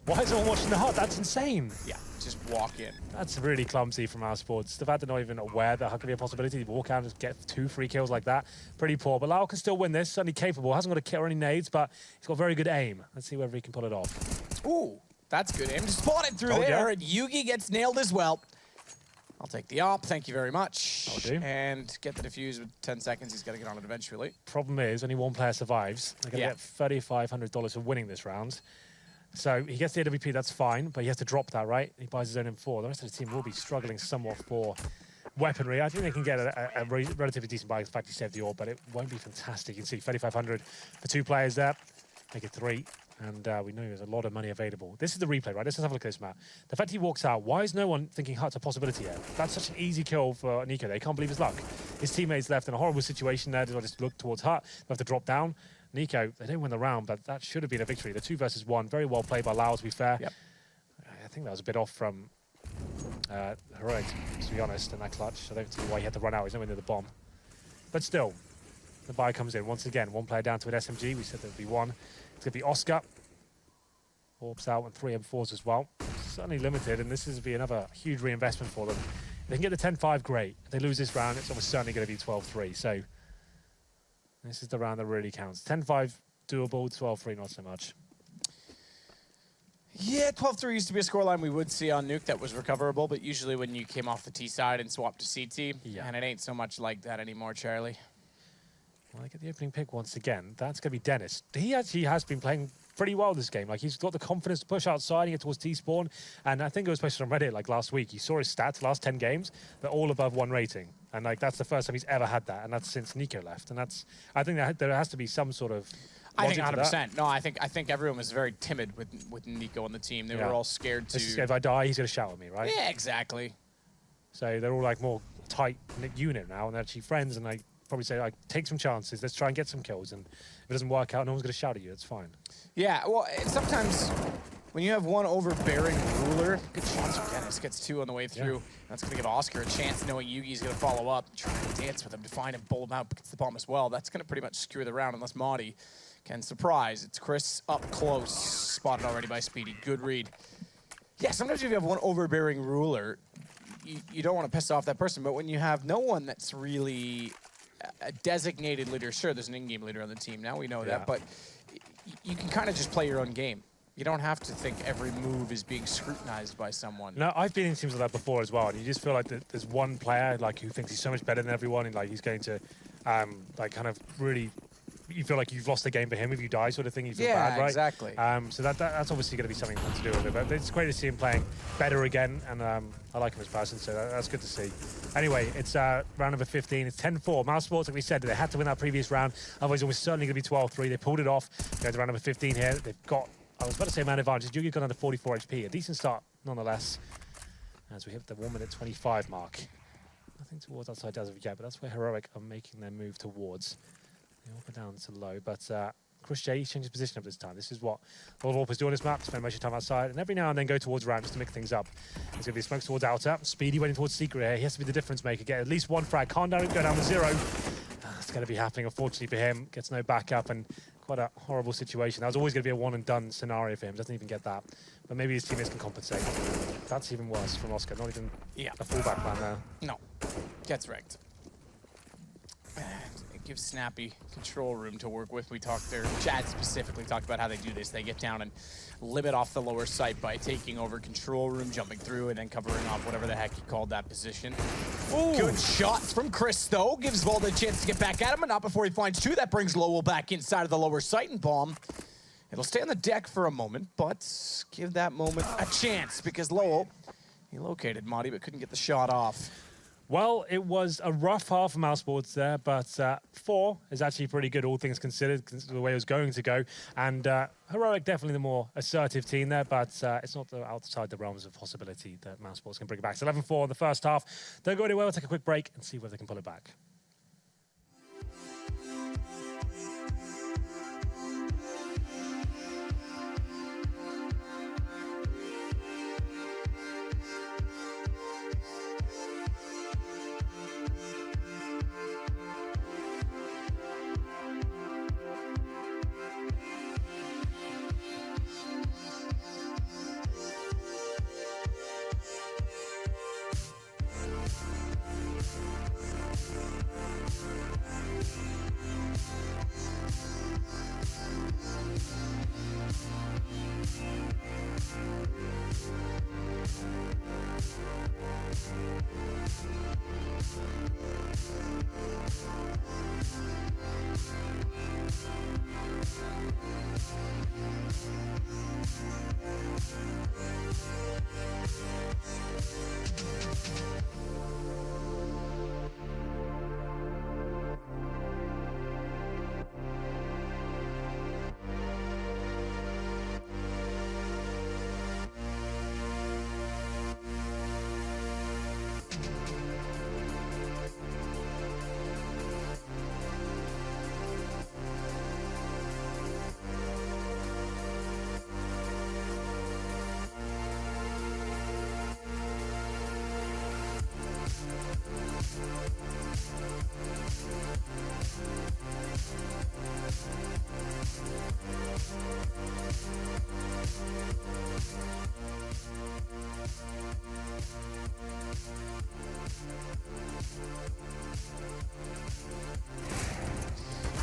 Why is someone watching the HUD? That's insane. Yeah, just walk in. That's really clumsy from Mousesports. The fact they're not even aware that HUD could be a possibility. They walk out and just get 2 free kills like that. Pretty poor. But Lau can still win this. Certainly capable. Hasn't got a kill or any nades, but he's got very good aim. Let's see whether he can pull it off. Ooh, that's good aim. Just spotted through Oh, there, yeah. and Yugi gets nailed as well. I'll take the op. Thank you very much. That'll do. And get the defuse with 10 seconds. He's got to get on it eventually. Problem is, only one player survives. They're going to Yeah. get $3,500 for winning this round. So he gets the AWP, that's fine, but he has to drop that, right? He buys his own M4. The rest of the team will be struggling somewhat for weaponry. I think they can get a relatively decent buy. In fact, he saved the AWP, but it won't be fantastic. You can see 3,500 for 2 players there. Make it 3. And we know there's a lot of money available. This is the replay, right? Let's just have a look at this map. The fact he walks out, why is no one thinking HUD's a possibility here? That's such an easy kill for Nico. They can't believe his luck. His teammates left in a horrible situation there. They just look towards HUD. They have to drop down. Nico, they didn't win the round, but that should have been a victory. The 2 versus 1, very well played by Lau, to be fair. Yep. I think that was a bit off from Heroic, to be honest, in that clutch. I don't see why he had to run out. He's nowhere near the bomb. But still, the buy comes in. Once again, 1 player down to an SMG. We said there would be 1. It's going to be Oscar. Orbs out and 3 M4s as well. Certainly limited, and this is be another huge reinvestment for them. If they can get the 10-5, great. If they lose this round, it's almost certainly going to be 12-3. So this is the round that really counts. 10-5 doable, 12-3 not so much. Yeah, 12-3 used to be a scoreline we would see on Nuke that was recoverable, but usually when you came off the T side and swapped to CT, Yeah. and it ain't so much like that anymore, Charlie. Well, I get the opening pick once again. That's going to be Dennis. He actually has been playing pretty well this game. Like, he's got the confidence to push outside and get towards T-spawn. And I think it was posted on Reddit, like, last week. You saw his stats last 10 games. They're all above 1 rating. And, like, that's the first time he's ever had that. And that's since Nico left. And that's, I think that there has to be some sort of I think logic to that. 100%. No, I think everyone was very timid with Nico on the team. They Yeah. were all scared to... It's just, if I die, he's going to shout at me, right? Yeah, exactly. So they're all, like, more tight-knit unit now. And they're actually friends. And, like, probably say, like, take some chances. Let's try and get some kills. And if it doesn't work out, no one's going to shout at you. It's fine. Yeah, well, and sometimes when you have one overbearing ruler, good chance for Dennis. Gets 2 on the way through. Yeah. That's going to give Oscar a chance, knowing Yugi's going to follow up, try to dance with him to find him, pull him out, gets the bomb as well. That's going to pretty much secure the round unless Maudie can surprise. It's Chris up close, spotted already by Speedy. Good read. Yeah, sometimes if you have one overbearing ruler, you don't want to piss off that person, but when you have no one that's really a designated leader, sure, there's an in-game leader on the team now, we know Yeah. that, but you can kind of just play your own game. You don't have to think every move is being scrutinized by someone. No, I've been in teams like that before as well, and you just feel like there's one player like who thinks he's so much better than everyone, and like he's going to, like kind of really, you feel like you've lost the game for him if you die, sort of thing. You feel Yeah, bad, right? exactly. So that's obviously going to be something to do with it. But it's great to see him playing better again, and I like him as a person, so that's good to see. Anyway, it's round number 15. It's 10-4. Mousesports, like we said, they had to win that previous round. Otherwise, it was certainly going to be 12-3. They pulled it off. Going to round number 15 here. They've got, I was about to say man advantage. Yugi's gone under 44 HP. A decent start, nonetheless, as we hit the 1 minute 25 mark. Nothing towards outside as of yet, but that's where Heroic are making their move towards. They all go down to low, but Chris J changes position up this time. This is what a lot of AWPers do on this map, spend most of your time outside, and every now and then go towards ramp just to mix things up. There's going to be smokes towards outer. Speedy waiting towards secret here. He has to be the difference maker, get at least 1 frag. Can't go down to 0. It's going to be happening, unfortunately, for him. Gets no backup, and quite a horrible situation. That was always going to be a one-and-done scenario for him. Doesn't even get that. But maybe his teammates can compensate. That's even worse from Oscar. Not even a fullback plan there. No, gets wrecked. It gives Snappy control room to work with. We talked there, Chad specifically talked about how they do this. They get down and limit off the lower site by taking over control room, jumping through, and then covering off whatever the heck he called that position. Ooh. Good shots from Chris, though. Gives Volda a chance to get back at him, but not before he finds 2. That brings Lowell back inside of the lower site, and bomb. It'll stay on the deck for a moment, but give that moment a chance, because Lowell, he located Maudie, but couldn't get the shot off. Well, it was a rough half of Mousesports there, but 4 is actually pretty good, all things considered, the way it was going to go. And Heroic, definitely the more assertive team there, but it's not outside the realms of possibility that Mousesports can bring it back. It's 11-4 in the first half. Don't go anywhere. We'll take a quick break and see whether they can pull it back.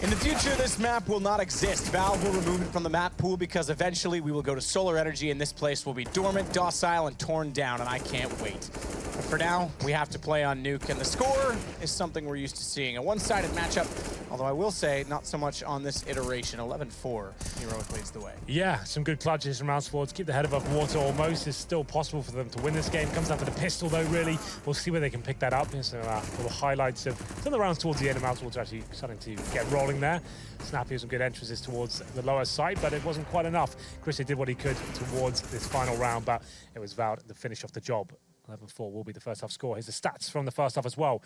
In the future, this map will not exist. Valve will remove it from the map pool because eventually we will go to solar energy and this place will be dormant, docile, and torn down, and I can't wait. But for now, we have to play on Nuke, and the score is something we're used to seeing. A one-sided matchup, although I will say not so much on this iteration. 11-4, Heroic leads the way. Yeah, some good clutches from Mousesports. Keep the head above water almost. It's still possible for them to win this game. Comes down to the pistol though, really. We'll see where they can pick that up. Here's some little highlights of some of the rounds towards the end of Mousesports actually starting to get rolling there. Snappy with some good entrances towards the lower side, but it wasn't quite enough. Chrissy did what he could towards this final round, but it was Vowed to finish off the job. 11-4 will be the first half score. Here's the stats from the first half as well.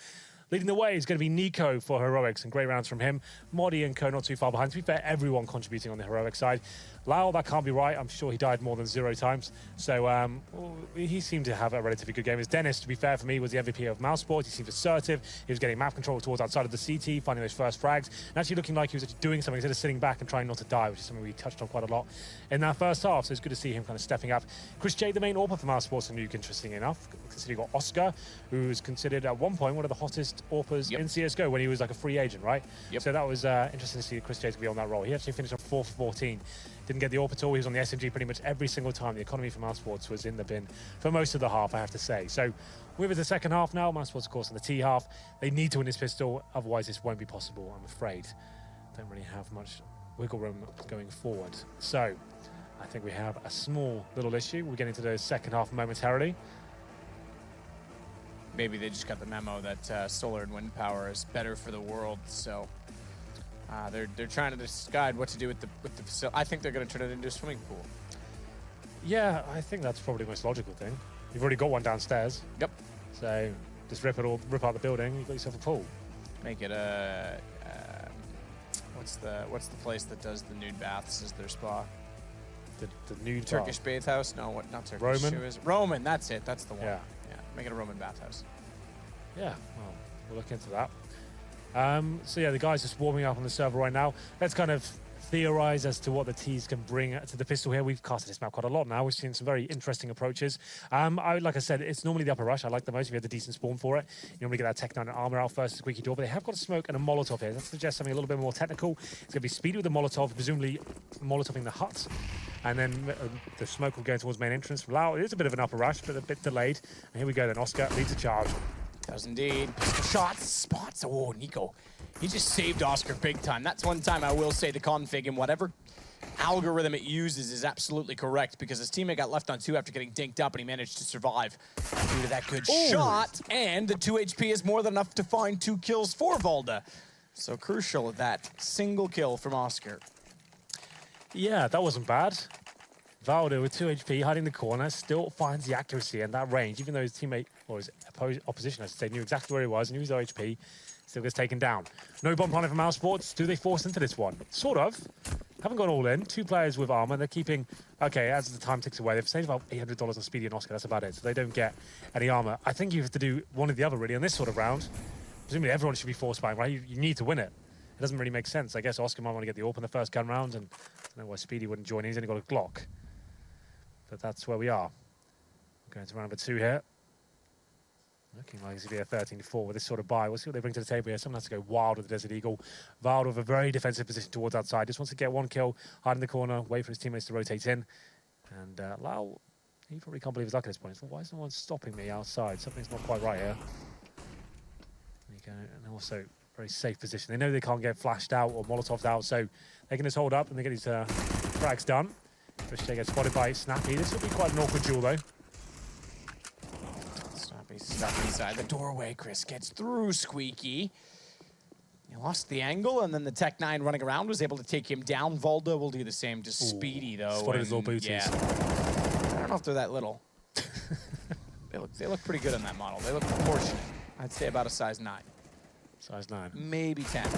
Leading the way is going to be Nico for Heroics, and great rounds from him. Modi and Ko not too far behind. To be fair, everyone contributing on the Heroic side. Lau, that can't be right. I'm sure he died more than 0 times. So he seemed to have a relatively good game. As Dennis, to be fair for me, was the MVP of Mousesports. He seemed assertive. He was getting map control towards outside of the CT, finding those first frags, and actually looking like he was actually doing something instead of sitting back and trying not to die, which is something we touched on quite a lot in that first half. So it's good to see him kind of stepping up. Chris J, the main AWPer for Mousesports and Nuke, interesting enough, considering you've got Oscar, who was considered at one point one of the hottest AWPers in CSGO when he was like a free agent, right? So that was interesting to see Chris J to be on that role. He actually finished on 4 for 14. Didn't get the AWP at all. He was on the SMG pretty much every single time. The economy for Mousesports was in the bin for most of the half, I have to say. So we're with the second half now. Mousesports, of course, on the T half. They need to win this pistol, otherwise this won't be possible, I'm afraid. Don't really have much wiggle room going forward. So I think we have a small little issue. We're getting to the second half momentarily. Maybe they just got the memo that solar and wind power is better for the world, so they're trying to decide what to do with the facility. I think they're going to turn it into a swimming pool. Yeah, I think that's probably the most logical thing. You've already got one downstairs. Yep. So just rip out the building. You've got yourself a pool. Make it a what's the place that does the nude baths as their spa? The nude Turkish bathhouse? No, what? Not Turkish. Roman. Who is it? Roman. That's it. That's the one. Yeah. Yeah. Make it a Roman bathhouse. Yeah. Well, we'll look into that. So yeah, the guys just warming up on the server right now. Let's kind of theorize as to what the T's can bring to the pistol here. We've casted this map quite a lot now. We've seen some very interesting approaches. Like I said, it's normally the upper rush. I like the most if you have the decent spawn for it. You normally get that Tech 9 and armor out first, squeaky door, but they have got a smoke and a Molotov here. That suggests something a little bit more technical. It's going to be speedy with the Molotov, presumably Molotoving the hut. And then the smoke will go towards main entrance. Lau, it is a bit of an upper rush, but a bit delayed. And here we go then. Oscar leads a charge. Does indeed. Pistol shots, spots. Oh, Nico. He just saved Oscar big time. That's one time I will say the config and whatever algorithm it uses is absolutely correct, because his teammate got left on 2 after getting dinked up and he managed to survive due to that good shot. And the 2 HP is more than enough to find 2 kills for Valda. So crucial that single kill from Oscar. Yeah, that wasn't bad. Valda with 2 HP, hiding the corner, still finds the accuracy and that range, even though his teammate, or his opposition, I should say, knew exactly where he was, knew his HP, still gets taken down. No bomb planning for Mousesports. Do they force into this one? Sort of. Haven't gone all in. 2 players with armor. They're keeping, okay, as the time ticks away, they've saved about $800 on Speedy and Oscar. That's about it. So they don't get any armor. I think you have to do one or the other, really, on this sort of round. Presumably everyone should be force buying, right? You need to win it. It doesn't really make sense. I guess Oscar might want to get the AWP in the first gun round, and I don't know why Speedy wouldn't join in. He's only got a Glock. But that's where we are. Going to round number 2 here. Looking like it's going to be a 13-4 with this sort of buy. We'll see what they bring to the table here. Someone has to go wild with the Desert Eagle. Wild with a very defensive position towards outside. Just wants to get 1 kill, hide in the corner, wait for his teammates to rotate in. And Lau, he probably can't believe his luck at this point. Why is no one stopping me outside? Something's not quite right here. There you go. And also, very safe position. They know they can't get flashed out or Molotovs out, so they can just hold up and they get these frags done. Christian gets spotted by Snappy. This will be quite an awkward duel, though. Snappy's stuck inside the doorway. Chris gets through Squeaky. He lost the angle, and then the Tech 9 running around was able to take him down. Valda will do the same to Speedy, though. Spotted his little booties. Yeah. I don't know if they're that little. They look pretty good on that model. They look proportionate. I'd say about a size 9. Size 9. Maybe 10.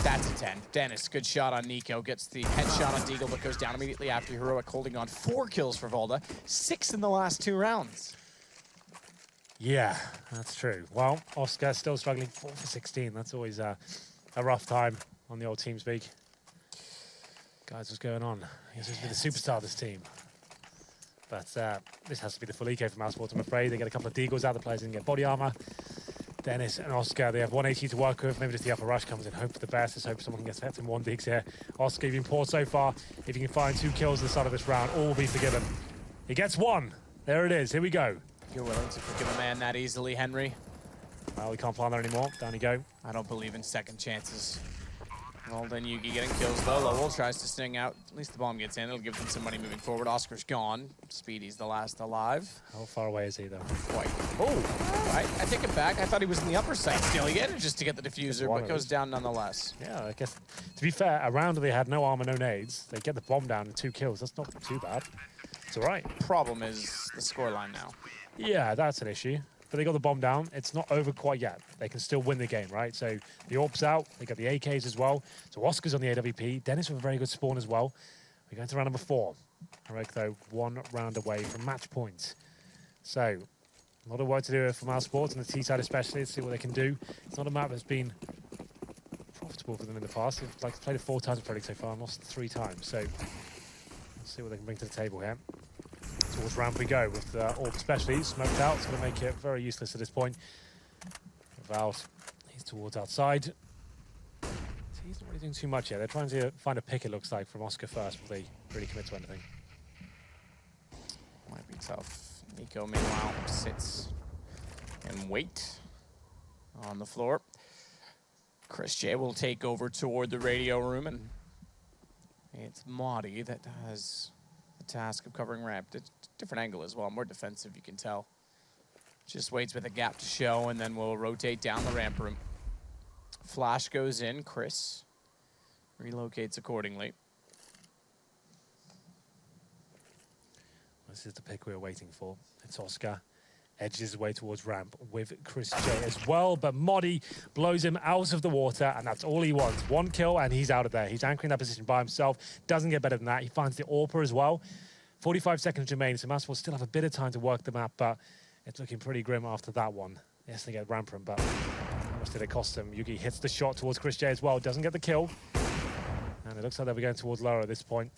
That's a 10. Dennis, good shot on Nico. Gets the headshot on Deagle, but goes down immediately after Heroic, holding on 4 kills for Volda. 6 in the last 2 rounds. Yeah, that's true. Well, Oscar still struggling, 4 for 16. That's always a rough time on the old TeamSpeak. Guys, what's going on? He's supposed to be the superstar of this team. But this has to be the full EK for Mousesports, I'm afraid. They get a couple of Deagles out, the players didn't get body armor. Dennis and Oscar, they have 180 to work with. Maybe just the upper rush comes in. Hope for the best. Let's hope someone gets hit from 1 digs here. Oscar, you've been poor so far. If you can find 2 kills at the start of this round, all will be forgiven. He gets 1. There it is. Here we go. You're willing to forgive a man that easily, Henry? Well, we can't plan there anymore. Down you go. I don't believe in second chances. Well, then Yugi getting kills though. Lowell tries to sting out. At least the bomb gets in. It'll give them some money moving forward. Oscar's gone. Speedy's the last alive. How far away is he, though? Quite. Oh, I take it back. I thought he was in the upper site still. He had just to get the diffuser, but goes down nonetheless. Yeah, I guess, to be fair, a round they had no armor, no nades. They get the bomb down and 2 kills. That's not too bad. It's all right. Problem is the scoreline now. Yeah, that's an issue. But they got the bomb down. It's not over quite yet. They can still win the game, right? So the AWP's out. They got the AKs as well. So Oscar's on the AWP. Dennis with a very good spawn as well. We're going to round number 4. Heroic, though, 1 round away from match point. So a lot of work to do for Mousesports and the T side especially to see what they can do. It's not a map that's been profitable for them in the past. They've played it 4 times in Pro League so far and lost 3 times. So let's see what they can bring to the table here. Towards ramp we go with AWP especially smoked out. It's going to make it very useless at this point. Valve, he's towards outside. So he's not really doing too much yet. They're trying to find a pick, it looks like, from Oscar first before they really commit to anything. Might be tough. Nico, meanwhile, sits and wait on the floor. Chris J will take over toward the radio room, and it's Maudie that has the task of covering ramp. It's a different angle as well, more defensive, you can tell. Just waits with a gap to show, and then we'll rotate down the ramp room. Flash goes in, Chris relocates accordingly. This is the pick we were waiting for. It's Oscar. Edges his way towards ramp with Chris J as well, but Modi blows him out of the water, and that's all he wants. 1 kill, and he's out of there. He's anchoring that position by himself. Doesn't get better than that. He finds the AWPer as well. 45 seconds remain, so Mousesports still have a bit of time to work the map, but it's looking pretty grim after that one. Yes, they get ramp room, but how much did it cost them? Yugi hits the shot towards Chris J as well. Doesn't get the kill. And it looks like they'll be going towards lower at this point.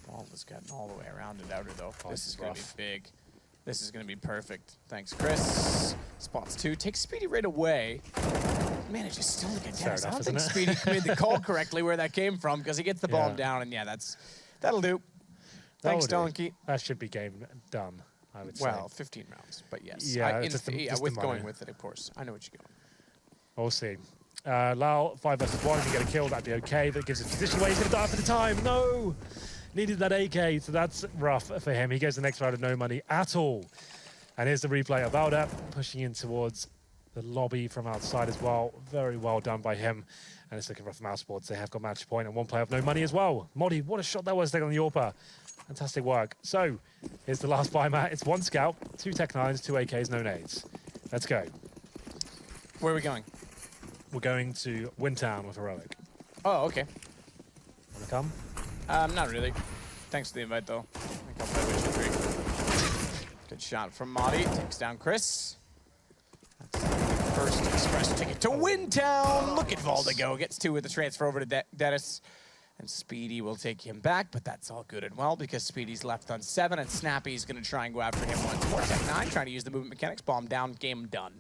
Ball has gotten all the way around it outer though. Oh, this is going to be rough. big. This is going to be perfect. Thanks, Chris. Spots 2. Takes Speedy right away. Manages still to get Dennis. I don't think Speedy made the call correctly where that came from, because he gets the bomb down, and yeah, that'll do. Thanks, Donkey. That should be game done, I would say. Well, 15 rounds, but yes. Yeah, with going with it, of course. I know what you're going. We'll see. Lau, 5 versus 1. If you get a kill, that'd be okay. That gives us a position where he's going to die for the time. No! Needed that AK, so that's rough for him. He goes the next round of no money at all. And here's the replay of Valda pushing in towards the lobby from outside as well. Very well done by him. And it's looking rough for Mousesports. They have got match point and 1 player of no money as well. Modi, what a shot that was taking on the AWPer. Fantastic work. So, here's the last buy mat. It's 1 scout, 2 Tech 9s, 2 AKs, no nades. Let's go. Where are we going? We're going to Wintown with Heroic. Oh, okay. Want to come? Not really. Thanks for the invite, though. I think I'll play Witcher 3. Good shot from Maudie. Takes down Chris. That's the first express ticket to Wintown. Look at Valda go. Gets 2 with the transfer over to Dennis. And Speedy will take him back, but that's all good and well because Speedy's left on 7, and Snappy's going to try and go after him once more. Tech 9 trying to use the movement mechanics. Bomb down. Game done.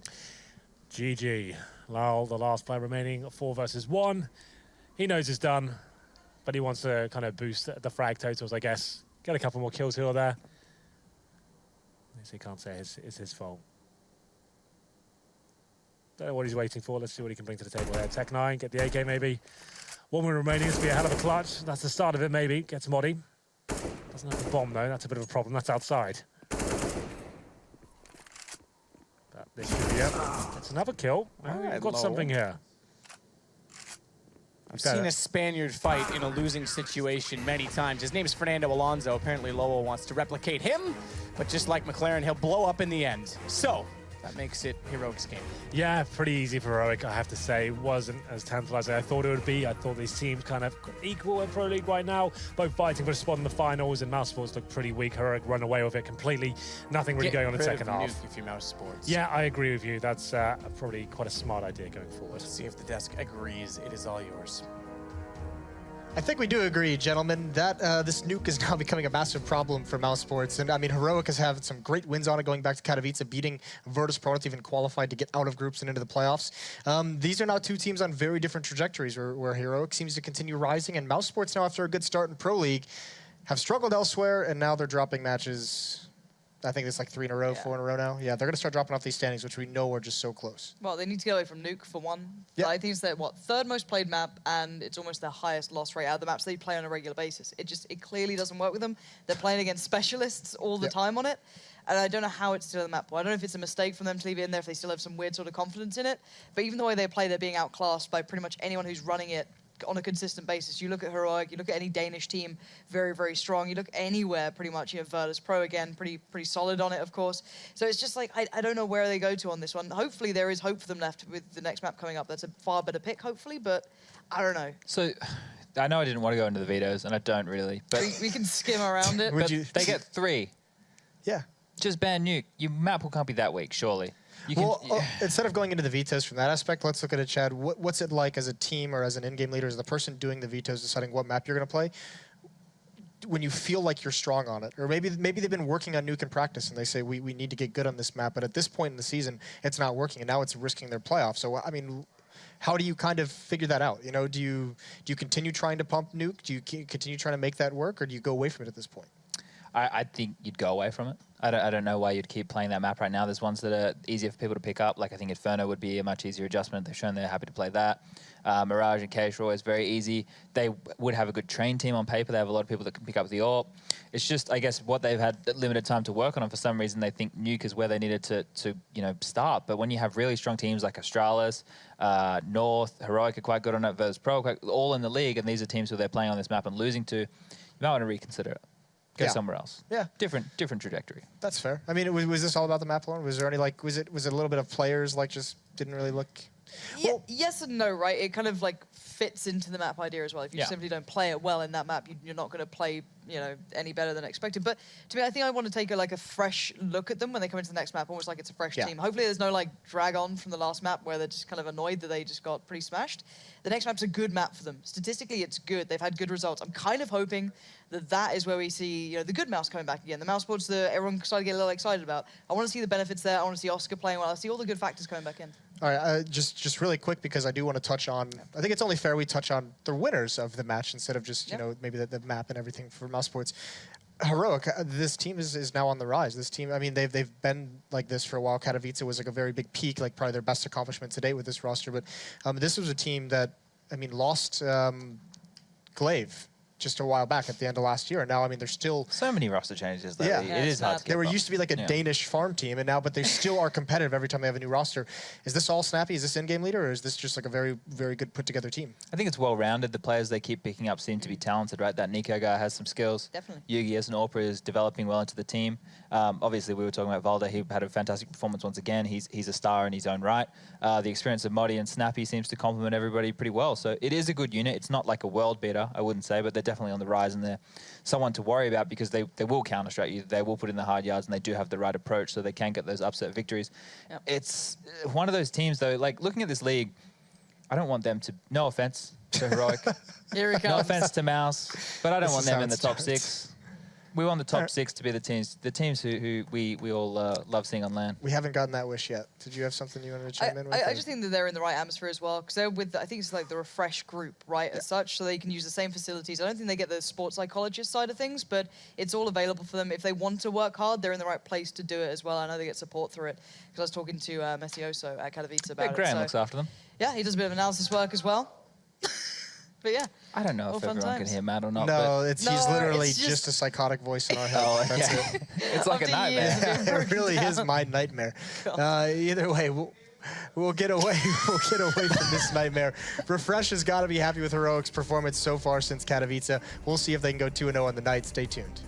GG. Lal, the last player remaining, 4 versus 1. He knows it's done, but he wants to kind of boost the frag totals, I guess. Get a couple more kills here or there. I guess he can't say it's his fault. Don't know what he's waiting for. Let's see what he can bring to the table there. Tech 9, get the AK maybe. 1 minute remaining. This will be a hell of a clutch. That's the start of it maybe. Gets Modi. Doesn't have a bomb though. That's a bit of a problem. That's outside. But this should be it. It's another kill. All right, We've got Lowell. something here. I've seen a Spaniard fight in a losing situation many times. His name is Fernando Alonso. Apparently Lowell wants to replicate him, but just like McLaren, he'll blow up in the end. So that makes it Heroic's game. Yeah, pretty easy for Heroic, I have to say. It wasn't as tantalizing as I thought it would be. I thought these teams kind of equal in Pro League right now, both fighting for a spot in the finals, and Mousesports looked pretty weak. Heroic run away with it completely. Nothing really going on in the second half. Nuke if you're Mousesports. Yeah, I agree with you. That's probably quite a smart idea going forward. Let's see if the desk agrees. It is all yours. I think we do agree, gentlemen, that this Nuke is now becoming a massive problem for Mousesports. And I mean, Heroic has had some great wins on it, going back to Katowice, beating Virtus Pro, even qualified to get out of groups and into the playoffs. These are now two teams on very different trajectories, where Heroic seems to continue rising, and Mousesports now, after a good start in Pro League, have struggled elsewhere, and now they're dropping matches. I think it's like 3 in a row, 4 in a row now. Yeah, they're going to start dropping off these standings, which we know are just so close. Well, they need to get away from Nuke, for one. Yeah. I think it's their, third most played map, and it's almost their highest loss rate out of the maps they play on a regular basis. It clearly doesn't work with them. They're playing against specialists all the time on it, and I don't know how it's still in the map. Well, I don't know if it's a mistake from them to leave it in there, if they still have some weird sort of confidence in it, but even the way they play, they're being outclassed by pretty much anyone who's running it on a consistent basis. You look at Heroic, you look at any Danish team, very, very strong. You look anywhere, pretty much, you know, Virtus Pro again, pretty solid on it, of course. So it's just like, I don't know where they go to on this one. Hopefully there is hope for them left with the next map coming up. That's a far better pick, hopefully, but I don't know. So I know I didn't want to go into the vetoes, and I don't really, but We can skim around it. but they get 3. Yeah. Just ban Nuke. Your map will can't be that weak, surely. You can, Well, instead of going into the vetoes from that aspect, let's look at it, Chad. What's it like as a team or as an in-game leader, as the person doing the vetoes, deciding what map you're going to play, when you feel like you're strong on it? Or maybe they've been working on Nuke in practice, and they say, we need to get good on this map, but at this point in the season, it's not working, and now it's risking their playoffs. So, I mean, how do you kind of figure that out? You know, do you continue trying to pump Nuke? Do you continue trying to make that work, or do you go away from it at this point? I think you'd go away from it. I don't know why you'd keep playing that map right now. There's ones that are easier for people to pick up. Like, I think Inferno would be a much easier adjustment. They've shown they're happy to play that. Mirage and Cage are always very easy. They would have a good train team on paper. They have a lot of people that can pick up the AWP. It's just, I guess, what they've had limited time to work on, and for some reason they think Nuke is where they needed to start. But when you have really strong teams like Astralis, North, Heroic are quite good on it, Virtus Pro, all in the league, and these are teams who they're playing on this map and losing to, you might want to reconsider it. Go somewhere else. Yeah. Different trajectory. That's fair. I mean, was this all about the map alone? Was there any, like, was it a little bit of players, like, just didn't really look... Yeah, yes and no, right? It kind of like fits into the map idea as well. If you simply don't play it well in that map, you're not going to play, any better than expected. But to me, I think I want to take a fresh look at them when they come into the next map, almost like it's a fresh team. Hopefully there's no drag on from the last map where they're just kind of annoyed that they just got pretty smashed. The next map's a good map for them. Statistically, it's good. They've had good results. I'm kind of hoping that is where we see the good mouse coming back again. The Mousesports that everyone started to get a little excited about. I want to see the benefits there. I want to see Oscar playing well. I see all the good factors coming back in. All right, just really quick, because I do want to touch on, I think it's only fair we touch on the winners of the match instead of just, maybe the map and everything for Mousesports. Heroic, this team is now on the rise. This team, I mean, they've been like this for a while. Katowice was like a very big peak, like probably their best accomplishment to date with this roster. But this was a team that, I mean, lost Glaive just a while back at the end of last year, and now, I mean, they're still... So many roster changes, though. Yeah. It is hard to They used to be like a Danish farm team, and now, but they still are competitive every time they have a new roster. Is this all Snappy? Is this in-game leader, or is this just like a very, very good put-together team? I think it's well-rounded. The players they keep picking up seem to be talented, right? That Nico guy has some skills. Definitely. Yugi as an AWPer is developing well into the team. Obviously, we were talking about Valda. He had a fantastic performance once again. He's a star in his own right. The experience of Modi and Snappy seems to complement everybody pretty well. So it is a good unit. It's not like a world beater, I wouldn't say, but they're definitely on the rise, and they're someone to worry about because they will counter-strike you. They will put in the hard yards, and they do have the right approach, so they can get those upset victories. Yep. It's one of those teams, though, like looking at this league, I don't want them to, no offense to Heroic, Here we go. no offense to Mouse, but I don't want them in the top 6. We want the top 6 to be the teams who we all love seeing on LAN. We haven't gotten that wish yet. Did you have something you wanted to chime in with? I just think that they're in the right atmosphere as well, because they're with, I think it's like the refresh group, right, as such, so they can use the same facilities. I don't think they get the sports psychologist side of things, but it's all available for them. If they want to work hard, they're in the right place to do it as well. I know they get support through it, because I was talking to Messioso at Katowice about it. Graham looks after them. Yeah, he does a bit of analysis work as well. But yeah. I don't know if everyone can hear Matt or not. No, but he's literally just a psychotic voice in our head. That's it. It's like a nightmare. It really is my nightmare. Either way, we'll get away from this nightmare. Refresh has got to be happy with Heroic's performance so far since Katowice. We'll see if they can go 2-0 on the night. Stay tuned.